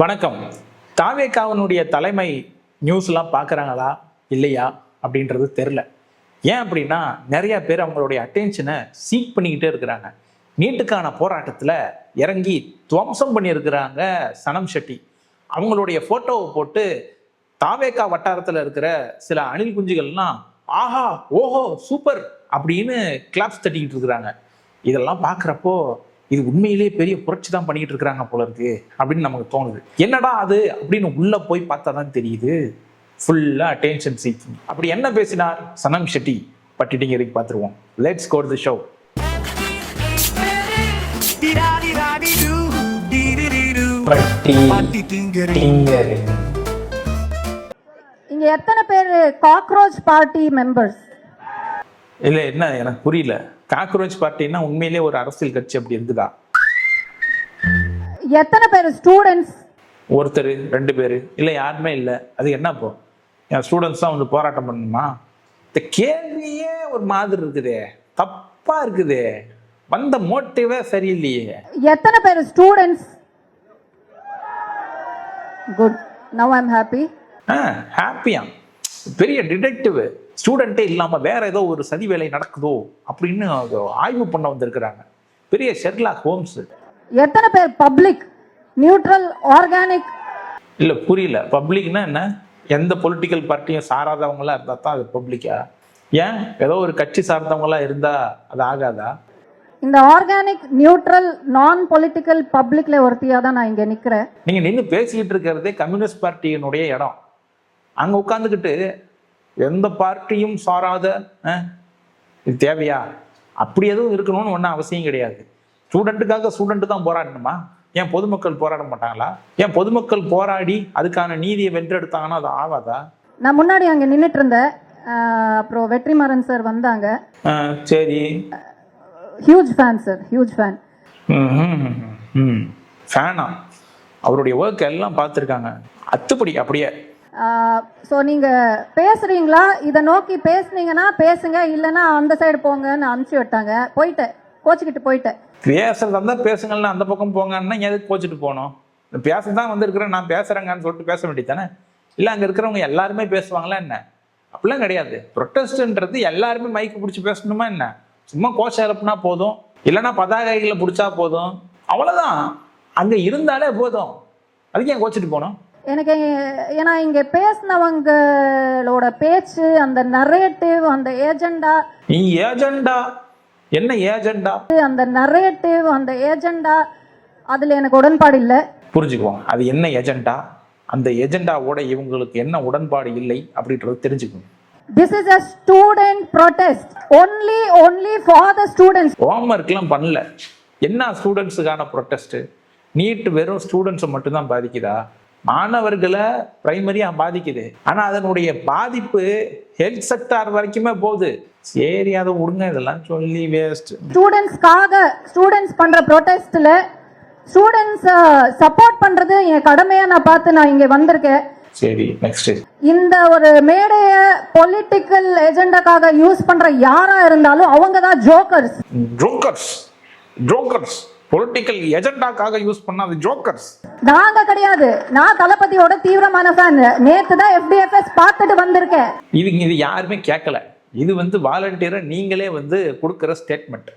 வணக்கம். தாவேகாவினுடைய தலைமை நியூஸ்லாம் பார்க்குறாங்களா இல்லையா அப்படின்றது தெரில. ஏன் அப்படின்னா நிறைய பேர் அவங்களுடைய அட்டென்ஷனை சீக் பண்ணிக்கிட்டே இருக்கிறாங்க. நீட்டுக்கான போராட்டத்தில் இறங்கி துவம்சம் பண்ணியிருக்கிறாங்க சனம் ஷெட்டி. அவங்களுடைய ஃபோட்டோவை போட்டு தாவேகா வட்டாரத்தில் இருக்கிற சில அணில் குஞ்சுகள்லாம் ஆஹா ஓஹோ சூப்பர் அப்படின்னு கிளாப்ஸ் தட்டிக்கிட்டு இருக்கிறாங்க. இதெல்லாம் பார்க்குறப்போ இது உண்மையிலேயே பெரிய புரட்சி தான் பண்ணிட்டு இருக்கிறாங்க போல இருக்கு அப்படின்னு நமக்கு தோணுது. என்னடா அது அப்படின்னு உள்ள போய் பார்த்தா தான் தெரியுது, ஃபுல்லா அட்டென்ஷன் சீக்கிங். அப்படி என்ன பேசினார் சனம் ஷெட்டி பட்டிட்டிங்க இருக்கு பார்த்துருவோம். Let's go to the show. இங்க எத்தனை பேர் காக்ரோச் பார்ட்டி மெம்பர்ஸ்? இல்ல என்ன எனக்கு புரியல. காக்ரோச் பார்ட்டின்னா உண்மையிலேயே ஒரு அரசியல் கட்சி அப்படி இருக்குதா? எத்தனை பேர் ஸ்டூடெண்ட்ஸ்? ஒருத்தர் ரெண்டு பேரு இல்ல யாருமே இல்ல. அது என்ன இப்போ என் ஸ்டூடெண்ட்ஸ் தான் வந்து போராட்டம் பண்ணணுமா? இந்த கேள்வியே ஒரு மாதிரி இருக்குதே, தப்பா இருக்குதே, வந்த மோட்டிவே சரியில்லையே. எத்தனை பேர் students? Good, now I am happy. ஹாப்பியா? பெரிய டிடெக்டிவ் ஸ்டூடெண்ட்டே இல்லாம வேற ஏதோ ஒரு சதி வேலை நடக்குதோ அப்படின்னு ஆய்வு பண்ண வந்திருக்கிறாங்க. பெரிய ஷெர்லாக் ஹோம்ஸ். எத்தனை பேர் பப்ளிக், நியூட்ரல், ஆர்கானிக்? இல்ல புரியல. பப்ளிக்னா என்ன? எந்த பொலிட்டிக்கல் பார்ட்டியும் சாராதவங்களா இருந்தா தான் அது பப்ளிக்கா? ஏன் ஏதோ ஒரு கட்சி சார்ந்தவங்களா இருந்தா அது ஆகாதா? இந்த ஆர்கானிக், நியூட்ரல், நான் பொலிட்டிக்கல் பப்ளிக்ல ஒருத்தியா தான் நான் இங்க நிக்கிறேன். நீங்க நின்று பேசிக்கிட்டு இருக்கிறதே கம்யூனிஸ்ட் பார்ட்டியினுடைய இடம். அங்க உட்காந்துக்கிட்டு எந்த பார்ட்டியும் சாராத இது தேவையா? அப்படி எதுவும் இருக்கணும்னு ஒன்றும் அவசியம் கிடையாது. ஸ்டூடெண்ட்டுக்காக ஸ்டூடெண்ட் தான் போராடணுமா? ஏன் பொதுமக்கள் போராட மாட்டாங்களா? ஏன் பொதுமக்கள் போராடி அதுக்கான நீதியை வென்றெடுத்தாங்கன்னா அது ஆகாதா? நான் முன்னாடி அங்க நின்றுட்டு இருந்தேன். அப்புறம் வெற்றிமாறன் சார் வந்தாங்க. சரி, huge fan sir, huge fan. ஃபேனா? அவருடைய ஒர்க் எல்லாம் பார்த்துருக்காங்க. அத்துப்படி அப்படியே. ஸோ நீங்கள் பேசுகிறீங்களா? இதை நோக்கி பேசுனீங்கன்னா பேசுங்க, இல்லைன்னா அந்த சைடு போங்கன்னு அனுப்பிச்சி விட்டாங்க. போயிட்டேன், கோச்சிக்கிட்டு போயிட்டேன். பேசுறதா இருந்தால் பேசுங்கள்னா அந்த பக்கம் போங்கன்னா எதுக்கு கோச்சிட்டு போகணும்? பேச தான் வந்திருக்கிறேன், நான் பேசுகிறேங்கன்னு சொல்லிட்டு பேச வேண்டியது தானே? இல்லை அங்கே இருக்கிறவங்க எல்லாருமே பேசுவாங்களா என்ன? அப்படிலாம் கிடையாது. ப்ரொட்டஸ்ட்ன்றது எல்லாருமே மைக்கு பிடிச்சி பேசணுமா என்ன? சும்மா கோஷம் எழுப்புனா போதும், இல்லைன்னா பதாகைகளை பிடிச்சா போதும், அவ்வளோதான். அங்கே இருந்தாலே போதும். அதுக்கு ஏன் கோச்சிட்டு போகணும்? எனக்கு ஏன்னா இங்கே பேசினவங்களோட பேச்சு, அந்த நரேட்டிவ், அந்த ஏஜெண்டா. ஏஜெண்டா என்ன? ஏஜெண்டா அந்த நரேட்டிவ், அந்த ஏஜெண்டா, அதில் எனக்கு உடன்பாடு இல்லை. புரிஞ்சுக்குவோம். அது என்ன ஏஜெண்டா, அந்த ஏஜெண்டாவோட இவங்களுக்கு என்ன உடன்பாடு இல்லை அப்படின்றது தெரிஞ்சுக்கணும். This is a student protest. Only for the students. ஹோம்வொர்க்லாம் பண்ணல. என்ன ஸ்டூடெண்ட்ஸுக்கான ப்ரொட்டஸ்ட்? நீட் வெறும் ஸ்டூடெண்ட்ஸை மட்டும்தான் பாதிக்குதா? மாணவர்களை பிரைமரியா பாதிக்குது. ஆனா அதனுடைய பாதிப்பு ஹெல்த் செக்டார் வரைக்குமே போகுது. சரி, அதை விடுங்க, இதெல்லாம் சொல்லி வேஸ்ட். ஸ்டூடெண்ட்ஸ் பண்ற ப்ரொடெஸ்ட்ல ஸ்டூடெண்ட்ஸ் சப்போர்ட் பண்றது என் கடமையா நான் பார்த்து நான் இங்க வந்திருக்கேன். சரி, நெக்ஸ்ட். இந்த ஒரு மேடைய பொலிட்டிக்கல் ஏஜெண்டாக்காக யூஸ் பண்ற யாரா இருந்தாலும் அவங்க தான் ஜோக்கர்ஸ். ஜோக்கர்ஸ் பொலிட்டிக்கல் ஏஜெண்டாக்காக யூஸ் பண்ண அது ஜோக்கர்ஸ். நாங்க கிடையாது. நான் தளபதியோட தீவிரமான ஃபேன். நேத்து தான் FDFS பார்த்துட்டு வந்திருக்கேன். இது யாருமே கேட்கல. இது வாலண்டியரா நீங்களே கொடுக்குற ஸ்டேட்மெண்ட்.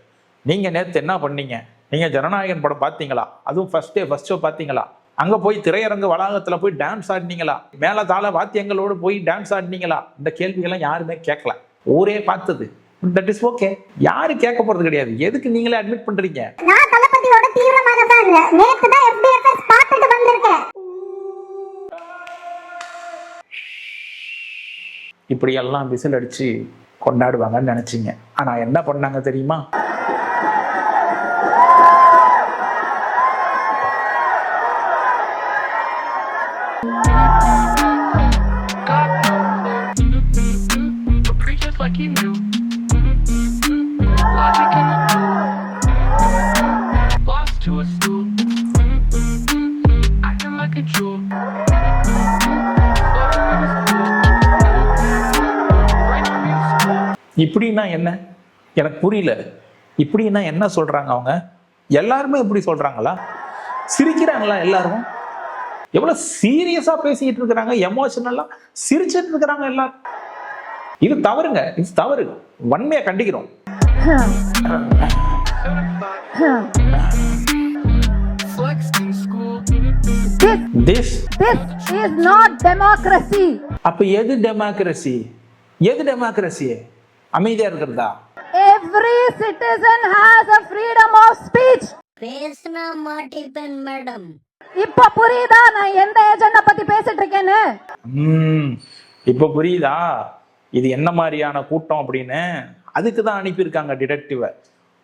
நீங்க நேத்து என்ன பண்ணீங்க? நீங்க ஜனநாயகன் படம் பார்த்தீங்களா? அதுவும் ஃபர்ஸ்ட் ஷோ பார்த்தீங்களா? அங்க போய் திரையரங்கு வளாகத்துல போய் டான்ஸ் ஆடினீங்களா? மேல தாள வாத்தியங்களோடு போய் டான்ஸ் ஆடினீங்களா? இந்த கேள்விகள்லாம் யாருமே கேட்கல. ஊரே பார்த்தது. That is okay. யாரு கேட்க போறது கிடையாது. எதுக்கு நீங்களே அட்மிட் பண்றீங்க? நான் தளபதியோட தீவிரமான ஃபேன். நேத்து தான் FDFS பார்த்துட்டு வந்திருக்கேன். இப்படி எல்லாம் விசில் அடிச்சு கொண்டாடுவாங்கன்னு நினைச்சீங்க. ஆனா என்ன பண்ணாங்க தெரியுமா? இப்படின்னா என்ன எனக்கு புரியல. இப்படின்னா என்ன சொல்றாங்க அவங்க? எல்லாருமே இப்படி சொல்றாங்களா? சிரிக்கிறாங்களா எல்லாரும்? எவ்வளவு சீரியஸா பேசிக்கிட்டு இருக்கிறாங்க, எமோஷனலா சிரிச்சிட்டு இருக்கிறாங்க எல்லாரும். இது தவறுங்க, இது தவறு. வன்மையா கண்டிக்கிறோம். This is not democracy. அப்ப எது டெமோக்ரஸி? எது டெமோக்ரஸி? அமைதியா இருக்கிறதா? Every citizen has a freedom of speech. பேசினா மாட்டிப்பேன் மேடம். இப்ப புரியுதா நான் எந்த ஏஜெண்டா பத்தி பேசிட்டு இருக்கேன்னு? இப்ப புரியுதா இது என்ன மாதிரியான கூட்டம் அப்படின்னு? அதுக்கு தான் அனுப்பியிருக்காங்க டிடெக்டிவ.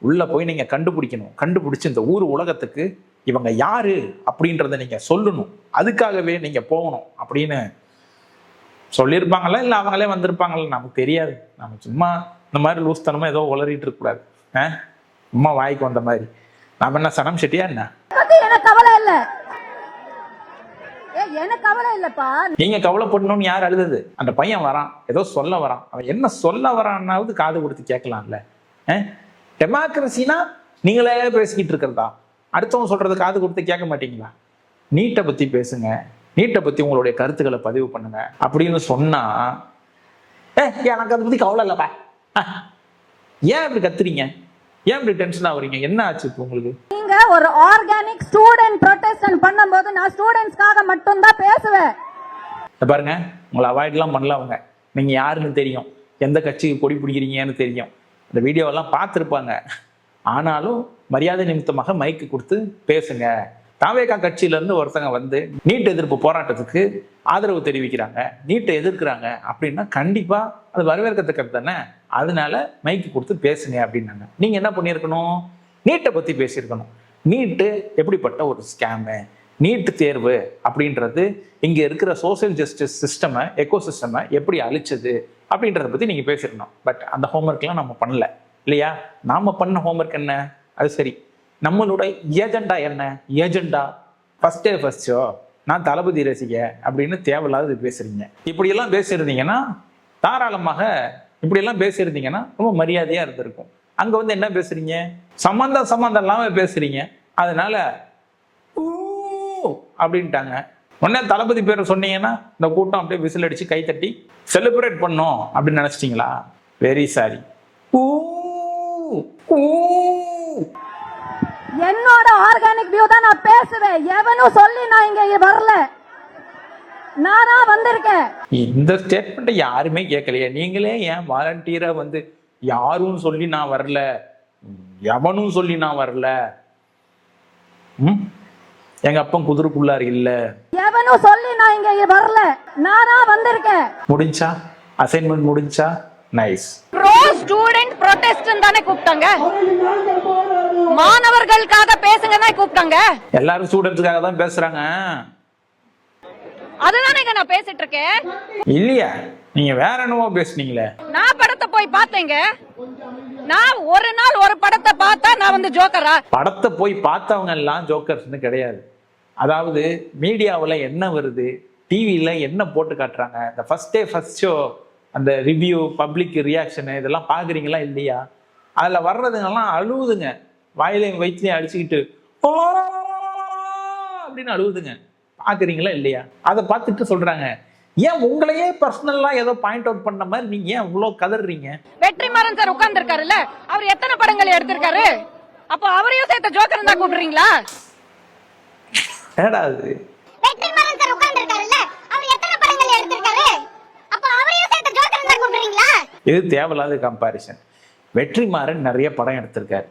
உள்ள போய் நீங்க கண்டுபிடிக்கணும். கண்டுபிடிச்சு இந்த ஊர் உலகத்துக்கு இவங்க யாரு அப்படின்றத நீங்க சொல்லணும். அதுக்காகவே நீங்க போகணும் அப்படின்னு சொல்லியிருப்பாங்களா இல்ல அவங்களே வந்திருப்பாங்களா நமக்கு தெரியாது. நம்ம சும்மா இந்த மாதிரி லூஸ்தனமா ஏதோ உளறிட்டு இருக்க கூடாது. சும்மா வாய்க்கு வந்த மாதிரி. நாம என்ன சனம் செட்டியா என்ன? எனக்கு கவலை இல்ல, எனக்கு கவலை இல்லப்பா. நீங்க கவலைப்படணும்னு யார் அழுதது? அந்த பையன் வரான், ஏதோ சொல்ல வரான். அவன் என்ன சொல்ல வரான்னாவது காது கொடுத்து கேட்கலாம்ல. டெமோக்ரஸினா நீங்களே பேசிக்கிட்டு இருக்கிறதா? அடுத்தவங்க சொல்றது காது கொடுத்து கேட்க மாட்டீங்களா? நீட்டை பத்தி பேசுங்க, நீட்டை பத்தி உங்களுடைய கருத்துக்களை பதிவு பண்ணுங்க அப்படின்னு சொன்னா எனக்கு அதை பத்தி கவலை இல்லப்பா. ஏன் இப்படி கத்துறீங்க? ஏன் இப்படி டென்ஷன் ஆகுறீங்க? என்ன ஆச்சு இப்போ உங்களுக்கு? நீங்க ஒரு ஆர்கானிக் ஸ்டூடெண்ட் ப்ரொடெஸ்ட் பண்ணும்போது நான் ஸ்டூடெண்ட்ஸ்க்காக மட்டும் தான் பேசுவேன். பாருங்க, உங்களை அவாய்ட்லாம் பண்ணல அவங்க. நீங்க யாருன்னு தெரியும், எந்த கட்சிக்கு கொடி பிடிக்கிறீங்கன்னு தெரியும். இந்த வீடியோவெல்லாம் பார்த்துருப்பாங்க. ஆனாலும் மரியாதை நிமித்தமாக மைக்கு கொடுத்து பேசுங்க. தாவேகா கட்சியில இருந்து ஒருத்தங்க வந்து நீட் எதிர்ப்பு போராட்டத்துக்கு ஆதரவு தெரிவிக்கிறாங்க, நீட்டை எதிர்க்கிறாங்க அப்படின்னா கண்டிப்பா அது வரவேற்கத்தக்கது தானே. அதனால மைக்கு கொடுத்து பேசுங்க அப்படின்னாங்க. நீங்க என்ன பண்ணியிருக்கணும்? நீட்டை பத்தி பேசியிருக்கணும். நீட்டு எப்படிப்பட்ட ஒரு ஸ்கேமு, நீட் தேர்வு அப்படின்றது இங்க இருக்கிற சோசியல் ஜஸ்டிஸ் சிஸ்டமை, எக்கோ சிஸ்டமை எப்படி அழிச்சது அப்படின்றத பத்தி நீங்க பேசிருக்கணும். பட் அந்த ஹோம்ஒர்க்லாம் நம்ம பண்ணல இல்லையா? நாம பண்ண ஹோம்ஒர்க் என்ன? அது சரி, நம்மளுடைய ஏஜெண்டா என்ன? ஏஜெண்டா ஃபர்ஸ்ட் ஷோ நான் தளபதி ரசிக அப்படின்னு தேவையில்லாத பேசுறீங்க. இப்படியெல்லாம் பேசியிருந்தீங்கன்னா தாராளமாக இப்படியெல்லாம் பேசியிருந்தீங்கன்னா ரொம்ப மரியாதையா இருந்திருக்கும். அங்க வந்து என்ன பேசுறீங்க? சம்பந்தம் இல்லாம பேசுறீங்க. அதனால அப்படின்ட்டாங்க. உடனே தளபதி பேரை சொன்னீங்கன்னா இந்த கூட்டம் அப்படியே விசில் அடிச்சு கைத்தட்டி செலிப்ரேட் பண்ணோம் அப்படின்னு நினைச்சிட்டீங்களா? Very sorry. என்னோட ஆர்கானிக் வியூ தான் நான் பேசுவேன். எவனும் சொல்லி நான் இங்க வரல, நானா வந்திருக்கேன். இந்த ஸ்டேட்மெண்ட் யாருமே கேட்கலையே. நீங்களே ஏன் வாலண்டியரா வந்து யாரும் சொல்லி நான் வரல, எவனும் சொல்லி நான் வரல, எங்க அப்பன் குதிரைக்குள்ளார் இல்ல, எவனும் சொல்லி நான் இங்க வரல, நானா வந்திருக்கேன். முடிஞ்சா அசைன்மெண்ட் முடிஞ்சா நைஸ். ப்ரோ ஸ்டூடெண்ட் ப்ரொடெஸ்ட் தானே கூப்பிட்டாங்க, மாணவர்களுக்காக பேசுங்க தான் கூப்பிட்டாங்க. எல்லாரும் ஸ்டூடெண்ட்ஸ்க்காக தான் பேசுறாங்க. அதுதானே நான் பேசிட்டு இருக்கேன். இல்லையா? நீங்க வேற என்னவோ பேசுனீங்களே. நான் படத்தை போய் பார்த்தேங்க. நான் ஒரு நாள் ஒரு படத்தை பார்த்தா நான் வந்து ஜோக்கரா? படத்தை போய் பார்த்தவங்க எல்லாம் ஜோக்கர்ஸ்னு கிடையாது. அதாவது மீடியாவில் என்ன வருது, டிவியில என்ன போட்டு காட்டுறாங்க, இந்த ஃபர்ஸ்ட் ஷோ அந்த ரிவ்யூ, பப்ளிக் ரியாக்ஷனு இதெல்லாம் பாக்குறீங்களா இல்லையா? அதுல வர்றதுங்கெல்லாம் அழுவுதுங்க, வாயிலையும் வயிற்றுலையும் அடிச்சுக்கிட்டு அப்படின்னு அழுவுதுங்க. பாக்குறீங்களா இல்லையா? அதை பார்த்துட்டு சொல்றாங்க, ஏன் உங்களையே பர்சனலா ஏதோ பாயிண்ட் அவுட் பண்ண மாதிரி நீங்க ஏன் இவ்வளவு கதறீங்க? வெற்றிமாறன் சார் உட்கார்ந்து இருக்காருல்ல, அவர் எத்தனை படங்கள் எடுத்திருக்காரு? அப்ப அவரையும் சேர்த்து ஜோக்கர் தான் கூப்பிடுறீங்களா? ஏடா அது? வெற்றிமாறன் சார் உட்கார்ந்து இருக்காருல்ல, அவர் எத்தனை படங்கள் எடுத்திருக்காரு? அப்ப அவரையும் சேர்த்து ஜோக்கர் தான் கூப்பிடுறீங்களா? இது தேவையில்லாத கம்பாரிசன். வெற்றிமாறன் நிறைய படம் எடுத்திருக்காரு.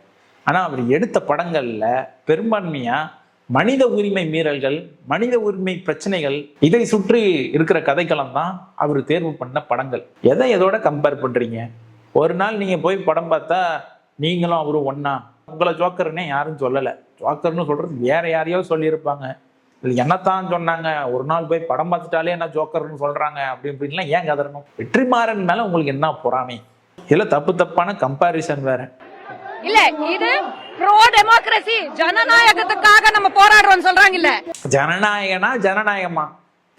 ஆனா அவர் எடுத்த படங்கள்ல பெரும்பான்மையா மனித உரிமை மீறல்கள், மனித உரிமை பிரச்சனைகள், இதை சுற்றி இருக்கிற கதைக்களம் தான் அவர் தேர்வு பண்ண படங்கள். எதை எதோட கம்பேர் பண்றீங்க? ஒரு நாள் நீங்க போய் படம் பார்த்தா நீங்களும் அவரும் ஒன்னா. உங்களை ஜோக்கர்னே யாரும் சொல்லலை. ஜோக்கர்னு சொல்றது வேற யாரையோ சொல்லியிருப்பாங்க. இது என்னத்தான் சொன்னாங்க, ஒரு நாள் போய் படம் பார்த்துட்டாலே என்ன ஜோக்கர்னு சொல்றாங்க அப்படி இப்படின்லாம் ஏன் கதறணும்? வெற்றிமாறன் மேல உங்களுக்கு என்ன பொறாமை? இதுல தப்பான கம்பாரிசன் வேற இல்ல. இது ப்ரோ டெமோக்ரசி, ஜனநாயகத்துக்காக நம்ம போராடுறோம் சொல்றாங்க. இல்ல ஜனநாயகனா ஜனநாயகமா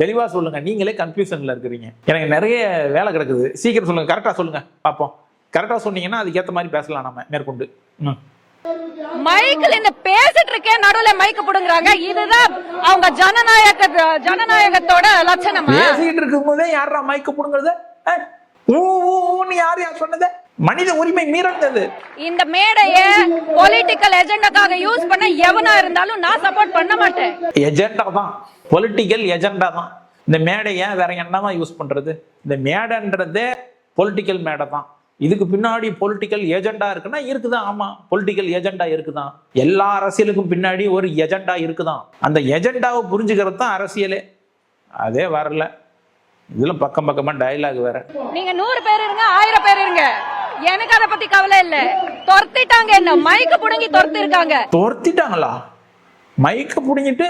தெளிவா சொல்லுங்க. நீங்களே கன்ஃபியூஷன்ல இருக்கிறீங்க. எனக்கு நிறைய வேலை கிடக்குது, சீக்கிரம் சொல்லுங்க, கரெக்டா சொல்லுங்க பாப்போம். கரெக்டா சொன்னீங்கன்னா அதுக்கேற்ற மாதிரி பேசலாம் நம்ம மேற்கொண்டு. மைக்கில் இந்த பேசிட்டு இருக்கேன் நடுவுல மைக்க புடுங்குறாங்க. இதுதான் அவங்க ஜனநாயகத்தோட லட்சணமா? பேசிட்டு இருக்கும் போதே யாரா மைக்க புடுங்குறது? யார் சொன்னது? மனித உரிமை மீறல். இந்த மேடைய பொலிட்டிக்கல் எஜெண்டாக்காக யூஸ் பண்ண எவனா இருந்தாலும் நான் சப்போர்ட் பண்ண மாட்டேன். எஜெண்டா தான், பொலிட்டிக்கல் எஜெண்டா தான். இந்த மேடைய வேற என்னவா யூஸ் பண்றது? இந்த மேடைன்றதே பொலிட்டிக்கல் மேடை தான். இதுக்கு பின்னாடி பொலிட்டிக்கல் ஏஜெண்டா இருக்குன்னா இருக்குதான். ஆமா, பொலிட்டிக்கல் ஏஜெண்டா இருக்குதான். எல்லா அரசியலுக்கும் பின்னாடி ஒரு எஜெண்டா இருக்குதான். அந்த எஜெண்டாவை புரிஞ்சுக்கிறது தான் அரசியலே. அதே வரல. இதுல பக்கம் பக்கமா டயலாக் வேற. நீங்க 100 பேர் இருங்க, 1000 பேர் இருங்க, எனக்கு அதை பத்தி கவலை இல்ல. துரத்திட்டாங்க, என்ன மைக்க புடுங்கி துரத்தி இருக்காங்க. துரத்திட்டாங்களா? மைக்க புடுங்கிட்டு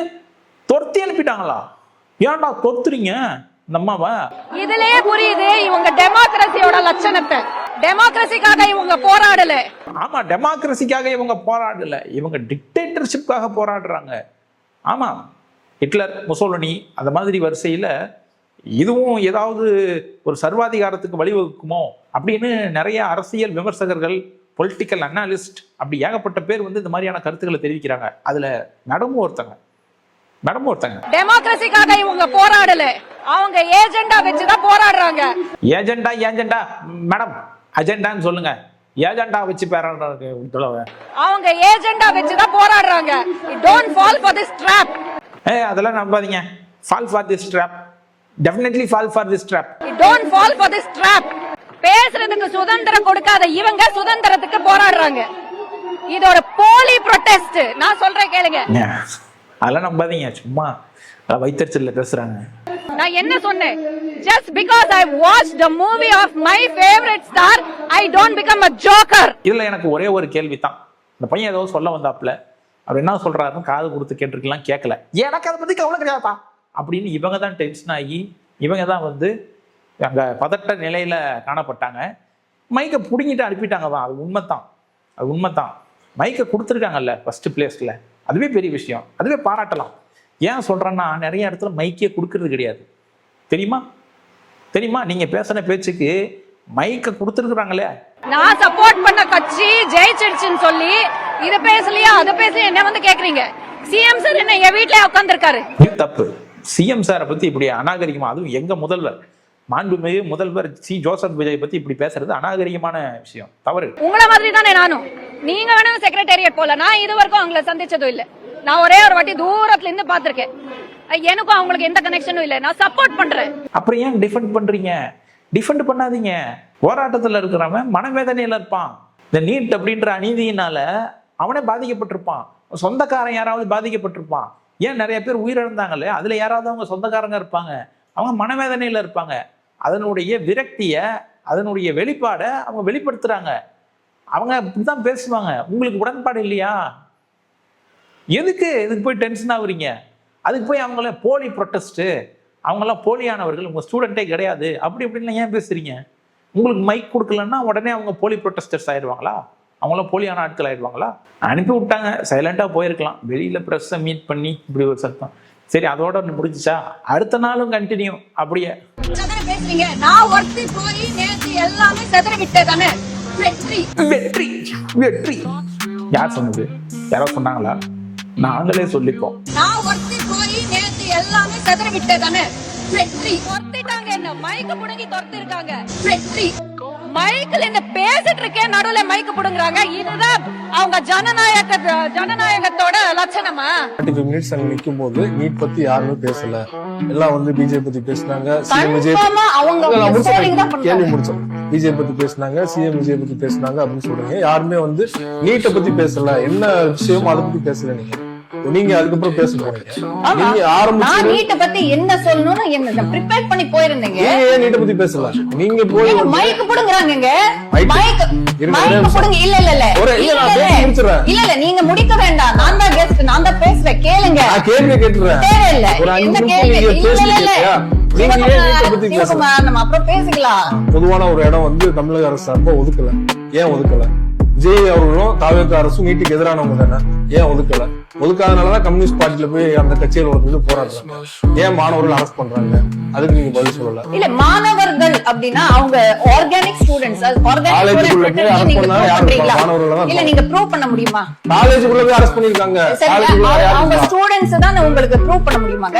துரத்தி அனுப்பிட்டாங்களா? ஏன்டா துரத்துறீங்க இந்த அம்மாவா? இதுலயே புரியுது இவங்க டெமோக்ரஸியோட லட்சணத்தை. டெமோக்ரஸிக்காக இவங்க போராடல. ஆமா, டெமோக்ரஸிக்காக இவங்க போராடல, இவங்க டிக்டேட்டர்ஷிப்காக போராடுறாங்க. ஆமா, ஹிட்லர், முசோலினி அந்த மாதிரி வரிசையில இதுவும் ஏதாவது ஒரு சர்வாதிகாரத்துக்கு வழிவகுக்குமோ அப்படின்னு நிறைய அரசியல் விமர்சகர்கள், பொலிட்டிக்கல் அனாலிஸ்ட், அப்படி ஏகப்பட்ட பேர் இந்த மாதிரியான கருத்துக்களை தெரிவிக்கிறாங்க. அதுல நடமும் ஒருத்தங்க. டெமோக்ரஸிக்காக இவங்க போராடல, அவங்க ஏஜெண்டா வச்சுதான் போராடுறாங்க. ஏஜெண்டா மேடம், அஜெண்டான்னு சொல்லுங்க. ஏஜெண்டா வச்சு போராடுறாங்க. அவங்க ஏஜெண்டா வச்சுதான் போராடுறாங்க. Don't fall for this drop. அதெல்லாம் நம்பாதீங்க. Fall for this drop. Definitely fall for this drop. Don't fall for this drop. பேசுறதுக்கு சுதந்திரம் கொடுக்காத இவங்க சுதந்திரத்துக்கு போராடுறாங்க. இதோட போலி ப்ரொடெஸ்ட். நான் சொல்றேன் கேளுங்க. அதெல்லாம் நம்பாதீங்க, சும்மா வைத்தறிச்சல்ல பேசுறாங்க. நான் என்ன சொன்னேன்? Just because I watched the movie of my favorite star, I don't become a joker. இதுல எனக்கு ஒரே ஒரு கேள்வி தான். இந்த பையன் ஏதோ சொல்ல வந்தாப்ல, அவர் என்ன சொல்றாருன்னு காது கொடுத்து கேட்டிருக்கலாம், கேட்கல. எனக்கு அதை பத்தி கவலை கிடையாதா அப்படின்னு இவங்க தான் டென்ஷன் ஆகி, இவங்க தான் அங்க பதட்ட நிலையில காணப்பட்டாங்க. மைக்க புடுங்கிட்டு அனுப்பிட்டாங்க தான். அது உண்மைதான். மைக்க கொடுத்துருக்காங்கல்ல ஃபர்ஸ்ட் பிளேஸ்ல, அதுவே பெரிய விஷயம், அதுவே பாராட்டலாம். ஏன் சொல்றேன்னா, நிறைய இடத்துல மைக்கே கொடுக்கறது கிடையாது. தெரியுமா? நீங்க பேசின பேச்சுக்கு மைக்க கொடுத்துருக்காங்களே. நான் சப்போர்ட் பண்ண கட்சி ஜெயிச்சிடுச்சுன்னு சொல்லி இத பேசலையா அத பேசலையா என்ன கேக்குறீங்க? சிஎம் சார் என்ன என் வீட்லயே உட்கார்ந்திருக்காரு. தப்பு. சிஎம் சாரை பத்தி இப்படி அநாகரிகமா, அதுவும் எங்க முதல்வர், மாண்புமிகு முதல்வர் சி ஜோசப் விஜய் பத்தி இப்படி பேசுறது அநாகரிகமான விஷயம், தவறு. உங்கள மாதிரி தானே நானும். நீங்க வேணும் செக்ரட்டேரியட் போல, நான் இது வரைக்கும் அவங்கள சந்திச்சதும் இல்ல. நான் ஒரே ஒரு வாட்டி தூரத்துல இருந்து பாத்திருக்கேன். எனக்கும் அவங்களுக்கு எந்த கனெக்ஷனும் இல்ல. நான் சப்போர்ட் பண்றேன். அப்புறம் ஏன் டிஃபெண்ட் பண்றீங்க? டிஃபெண்ட் பண்ணாதீங்க. போராட்டத்துல இருக்கிறவன் மனவேதனையில இருப்பான். இந்த நீட் அப்படின்ற அநீதியினால அவனே பாதிக்கப்பட்டிருப்பான். சொந்தக்காரன் யாராவது பாதிக்கப்பட்டிருப்பான். ஏன் நிறைய பேர் உயிரிழந்தாங்கல்ல, அதுல யாராவது அவங்க சொந்தக்காரங்க இருப்பாங்க. அவங்க மனவேதனையில இருப்பாங்க. அதனுடைய விரக்திய, அதனுடைய வெளிப்பாடை அவங்க வெளிப்படுத்துறாங்க. அவங்க இப்படிதான் பேசுவாங்க. உங்களுக்கு உடன்பாடு இல்லையா? எதுக்கு போய் டென்ஷன் ஆகுறீங்க? அதுக்கு போய் அவங்கள போலி ப்ரொட்டஸ்ட், அவங்கெல்லாம் போலியானவர்கள், உங்க ஸ்டூடெண்டே கிடையாது அப்படி இப்படின்னு ஏன் பேசுறீங்க? உங்களுக்கு மைக் கொடுக்கலன்னா உடனே அவங்க போலி ப்ரொட்டஸ்டர்ஸ் ஆயிடுவாங்களா? அவங்களாம் போலியான ஆட்கள் ஆயிடுவாங்களா? அனுப்பி விட்டாங்க, சைலண்டா போயிருக்கலாம். வெளியில பிரஸ்ஸை மீட் பண்ணி இப்படி ஒரு சத்தம். சரி, அதோட முடிஞ்சுச்சா? அடுத்த நாளும் கண்டினியூ அப்படியே பேசுறீங்க. நான் ஒருத்தி போய் நேத்து எல்லாமே செதற விட்டேதானே. வெற்றி யார் சொன்னது? யாரோ சொன்னாங்களா? நாங்களே சொல்லிப்போம். நான் ஒருத்தி போய் நேத்து எல்லாமே செதற விட்டேதானே. வெற்றி. துரத்திட்டாங்க, என்ன மைக்க புடுங்கி துரத்தி இருக்காங்க. வெற்றி. மைக்கில் என்ன பேசிட்டு இருக்கேன் நடுவுல மைக்க புடுங்குறாங்க. இதுதான் அவங்க ஜனநாயகத்தோட லட்சணமா? 45 மினிட்ஸ் அங்க நிக்கும் போது நீட் பத்தி யாருமே பேசல. எல்லாம் பிஜேபி பத்தி பேசினாங்க. சிஎம் விஜய் கேள்வி முடிச்சோம். பிஜேபி பத்தி பேசினாங்க, சிஎம் விஜய் பத்தி பேசினாங்க அப்படின்னு சொல்றீங்க. யாருமே நீட்டை பத்தி பேசல. என்ன விஷயம் அதை பத்தி பேசல. நீங்க அதுக்கப்புறம் பேச போறீங்க. நீங்க ஆரம்பிச்சு நீட்ட பத்தி என்ன சொல்லணும்னு என்ன ப்ரிப்பேர் பண்ணி போயிருந்தீங்க. ஏன் நீட்ட பத்தி பேசல? நீங்க போய் மைக் புடுங்கறாங்கங்க. மைக் புடுங்க. இல்ல நீங்க முடிக்க வேண்டாம். நான் தான் கெஸ்ட், நான் தான் பேசுறேன். கேளுங்க. நான் கேள்வி கேட்றேன். தேவையில்ல. ஒரு 5 நிமிஷம் நீங்க பேசுறீங்க. நீங்க ஏன் நீட்ட பத்தி பேசல? நம்ம அப்புறம் பேசிக்கலாம். பொதுவான ஒரு இடம் தமிழக அரசு சார்பா ஒதுக்கல. ஏன் ஒதுக்கல? விஜய் அவர்களும் தாவேக அரசும் நீட்டுக்கு எதிரானவங்க தானே, ஏன் ஒதுக்கல? ஒதுக்காதனாலதான் கம்யூனிஸ்ட் பார்ட்டில போய் அந்த கட்சியில் வந்து போராடுறாங்க. ஏன் மாணவர்கள் அரெஸ்ட் பண்றாங்க? அதுக்கு நீங்க பதில் சொல்லல. இல்ல மாணவர்கள் அப்படின்னா அவங்க ஆர்கானிக் ஸ்டூடெண்ட்ஸ், காலேஜுக்குள்ள போய் அரெஸ்ட் பண்ணா யாரு? மாணவர்கள் தான். இல்ல நீங்க ப்ரூவ் பண்ண முடியுமா? காலேஜுக்குள்ள போய் அரெஸ்ட் பண்ணிருக்காங்க. அவங்க ஸ்டூடெண்ட்ஸ் தான் உங்களுக்கு ப்ரூவ் பண்ண முடியுமாங்க?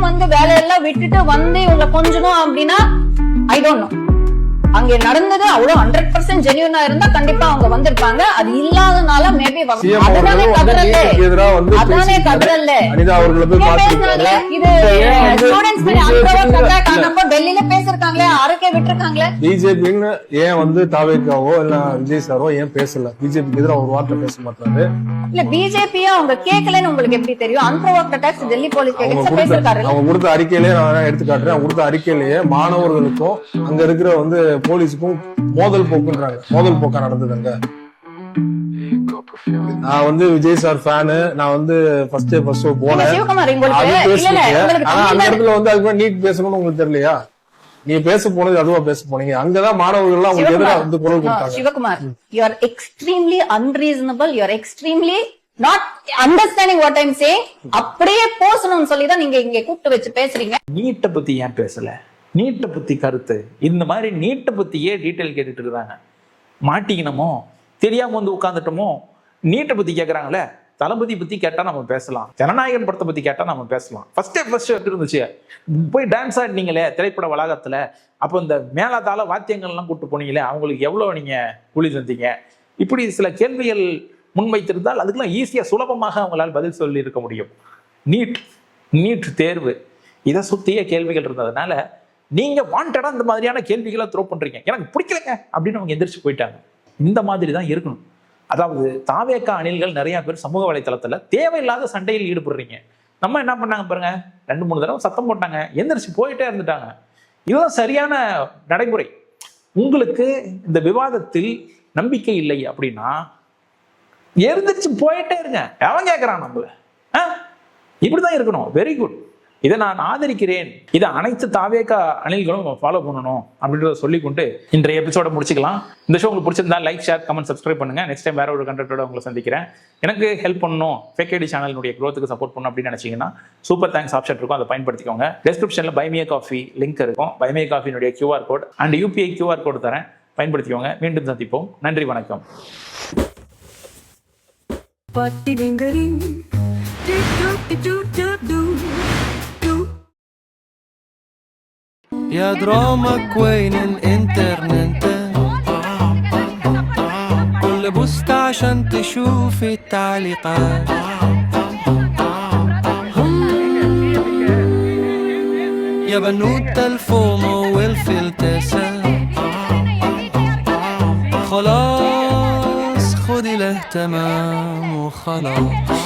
வந்து வேலையெல்லாம் விட்டுட்டு வந்து இவங்க கொஞ்சணும் அப்படின்னா ஐ டோன்ட் நோ. அங்க நடந்தது அவ்வளவு 100% ஜென்யூனா இருந்தா கண்டிப்பா அவங்க வந்திருப்பாங்க. அது இல்லாதனால மேபி அதானே கதறல்ல. அனிதா அவர்களை போய் பாத்துட்டாங்க. இது ஸ்டூடண்ட்ஸ் மேல அன்ப்ரொவோக்ட் அட்டாக் ஆனப்ப டெல்லில பேசிருக்காங்களே, அரக்கே விட்டுருக்காங்களே. பிஜேபின்னு ஏன் வந்து தாவேகாவோ இல்ல விஜய் சாரோ ஏன் பேசல? பிஜேபிக்கு எதிராக ஒரு வார்த்தை பேச மாட்டாரு. இல்ல பிஜேபியா அவங்க கேட்கலன்னு உங்களுக்கு எப்படி தெரியும்? அன்ப்ரொவோக்ட் அட்டாக்ஸ் டெல்லி போலீஸ் பேசிருக்காரு. அவங்க கொடுத்த அறிக்கையிலேயே நான் எடுத்து காட்டுறேன். அவங்க கொடுத்த அறிக்கையிலேயே மாணவர்களுக்கும் அங்க இருக்கிற வந்து போலீஸுக்கும் மோதல் போக்கா நடந்ததுங்க. நான் வந்து விஜய் சார் ஃபேனு. நான் வந்து ஃபர்ஸ்ட் ஷோ போனேன். ஆனா அந்த இடத்துல வந்து அதுக்கு நீட் பேசணும்னு உங்களுக்கு தெரியலையா? நீங்க பேச போனது அதுவா பேச போனீங்க. அங்கதான் மாணவர்கள் எல்லாம் உங்களுக்கு எதிராக வந்து குரல் கொடுத்தாங்க. Sivakumar, you are extremely unreasonable. You are extremely not understanding what I'm saying. அப்படியே போசணும்னு சொல்லி தான் நீங்க இங்க கூப்பிட்டு வச்சு பேசுறீங்க. நீட்டை பத்தி ஏன் பேசல? நீட்டை பத்தி கருத்து இந்த மாதிரி நீட்டை பத்தியே டீட்டெயில் கேட்டுட்டு இருக்காங்க. மாட்டிக்கணுமோ தெரியாம வந்து உட்காந்துட்டோமோ நீட்டை பத்தி கேட்கறாங்களே. தளபதி பத்தி கேட்டா நம்ம பேசலாம், ஜனநாயகன் படத்தை பத்தி கேட்டா நம்ம பேசலாம். ஃபர்ஸ்ட் எப்படி இருந்துச்சு? போய் டான்ஸ் ஆடினீங்களே திரைப்பட வளாகத்துல, அப்போ இந்த மேலாதாள வாத்தியங்கள்லாம் கூட்டு போனீங்களே, அவங்களுக்கு எவ்வளவு நீங்க கூலி தந்தீங்க? இப்படி சில கேள்விகள் முன்வைத்திருந்தால் அதுக்கெல்லாம் ஈஸியா சுலபமாக அவங்களால் பதில் சொல்லி இருக்க முடியும். நீட் தேர்வு இதை சுத்திய கேள்விகள் இருந்ததுனால நீங்க வாண்டடா இந்த மாதிரியான கேள்விகளை த்ரோ பண்றீங்க. எனக்கு பிடிக்கலங்க அப்படின்னு அவங்க எந்திரிச்சு போயிட்டாங்க. இந்த மாதிரி தான் இருக்கணும். அதாவது தாவேகா அணில்கள் நிறைய பேர் சமூக வலைத்தளத்துல தேவையில்லாத சண்டையில் ஈடுபடுறீங்க. நம்ம என்ன பண்ணாங்க பாருங்க, 2-3 தடவை சத்தம் போட்டாங்க, எந்திரிச்சு போயிட்டே இருந்துட்டாங்க. இதுதான் சரியான நடைமுறை. உங்களுக்கு இந்த விவாதத்தில் நம்பிக்கை இல்லை அப்படின்னா எந்திரிச்சு போயிட்டே இருங்க. எவன் கேட்கறான் நம்மள? இப்படிதான் இருக்கணும். Very good. இதை நான் ஆதரிக்கிறேன். இதை அனைத்து தாவேகா அணில்களும் ஃபாலோ பண்ணணும் அப்படின்றத சொல்லிக்கொண்டு இன்றைய எபிசோட முடிச்சுக்கலாம். இந்த ஷோ உங்களுக்கு பிடிச்சிருந்தா லைக், ஷேர், கமெண்ட், சப்ஸ்கிரைப் பண்ணுங்க. நெக்ஸ்ட் டைம் வேற ஒரு கண்டென்ட்டோட உங்களை சந்திக்கிறேன். எனக்கு ஹெல்ப் பண்ணணும், ஃபேக் ஐடி சேனலுடைய க்ரோத்துக்கு சப்போர்ட் பண்ணணும் அப்படின்னு நினைச்சீங்கன்னா சூப்பர் தேங்க்ஸ் ஆப்ஷன் இருக்கும், அதை பயன்படுத்திக்கோங்க. டிஸ்கிரிப்ஷன்ல பை மீ காஃபி லிங்க் இருக்கும். பை மீ காஃபினுடைய QR code and UPI QR code தரேன், பயன்படுத்திக்கோங்க. மீண்டும் சந்திப்போம். நன்றி, வணக்கம். يا درامك وين الانترنت؟ كل بوست عشان تشوف التعليقات. يا بنوتة الفومو والفلتسات، خلاص خدي الاهتمام وخلاص.